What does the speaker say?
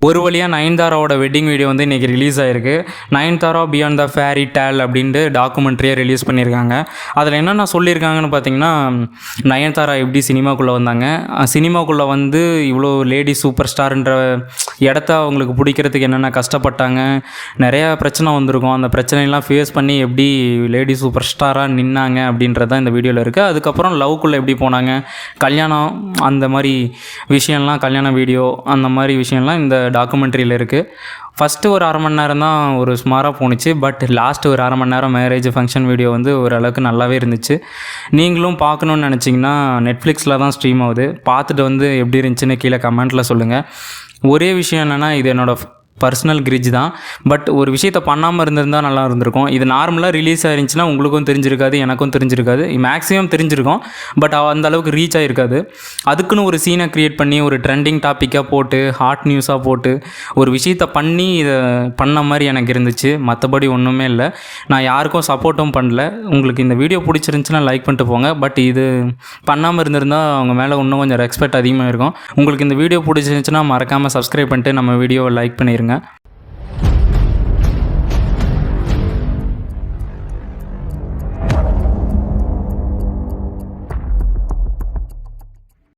ஒரு வழியாக நயன்தாராவோட wedding video வந்து இன்றைக்கி ரிலீஸ் ஆகிருக்கு. Nayanthara beyond the fairy tale அப்படின்ட்டு டாக்குமெண்ட்ரியாக ரிலீஸ் பண்ணியிருக்காங்க. அதில் என்னென்ன சொல்லியிருக்காங்கன்னு பார்த்தீங்கன்னா, நயன்தாரா எப்படி சினிமாக்குள்ளே வந்தாங்க, சினிமாக்குள்ளே வந்து இவ்வளோ லேடி சூப்பர் ஸ்டார்ன்ற இடத்த அவங்களுக்கு பிடிக்கிறதுக்கு என்னென்ன கஷ்டப்பட்டாங்க, நிறையா பிரச்சனை வந்திருக்கும். அந்த பிரச்சனையெல்லாம் ஃபேஸ் பண்ணி எப்படி லேடி சூப்பர் ஸ்டாராக நின்னாங்க அப்படின்றது தான் இந்த வீடியோவில் இருக்குது. அதுக்கப்புறம் லவ்க்குள்ளே எப்படி போனாங்க, கல்யாணம் அந்த மாதிரி விஷயம்லாம், கல்யாண வீடியோ அந்த மாதிரி விஷயம்லாம் இந்த டாக்குமெண்ட்ரியில் இருக்குது. ஃபஸ்ட்டு ஒரு அரை மணி நேரம் தான் ஒரு சுமாராக போணுச்சு. பட் லாஸ்ட்டு ஒரு அரை மணி நேரம் மேரேஜ் ஃபங்க்ஷன் வீடியோ வந்து ஓரளவுக்கு நல்லாவே இருந்துச்சு. நீங்களும் பார்க்கணுன்னு நினச்சிங்கன்னா நெட்ஃப்ளிக்ஸில் தான் ஸ்ட்ரீம் ஆகுது. பார்த்துட்டு வந்து எப்படி இருந்துச்சுன்னு கீழே கமெண்ட்டில் சொல்லுங்கள். ஒரே விஷயம் என்னென்னா, இது என்னோடய பர்சனல் கிரிட்ஜ் தான். பட் ஒரு விஷயத்தை பண்ணாமல் இருந்திருந்தால் நல்லா இருந்திருக்கும். இது நார்மலாக ரிலீஸ் ஆயிருந்துச்சுன்னா உங்களுக்கும் தெரிஞ்சிருக்காது, எனக்கும் தெரிஞ்சிருக்காது, மேக்ஸிமம் தெரிஞ்சிருக்கும். பட் அந்த அளவுக்கு ரீச் ஆகிருக்காது. அதுக்குன்னு ஒரு சீனை க்ரியேட் பண்ணி ஒரு ட்ரெண்டிங் டாப்பிக்காக போட்டு ஹாட் நியூஸாக போட்டு ஒரு விஷயத்தை பண்ணி இதை பண்ண மாதிரி எனக்கு இருந்துச்சு. மற்றபடி ஒன்றுமே இல்லை. நான் யாருக்கும் சப்போர்ட்டும் பண்ணல. உங்களுக்கு இந்த வீடியோ பிடிச்சிருந்துச்சுன்னா லைக் பண்ணிட்டு போங்க. பட் இது பண்ணாமல் இருந்திருந்தால் அவங்க மேலே இன்னும் கொஞ்சம் ரெஸ்பெக்ட் அதிகமாக இருக்கும். உங்களுக்கு இந்த வீடியோ பிடிச்சிருந்துச்சுன்னா மறக்காமல் சப்ஸ்கிரைப் பண்ணிட்டு நம்ம வீடியோவை லைக் பண்ணிடுங்க.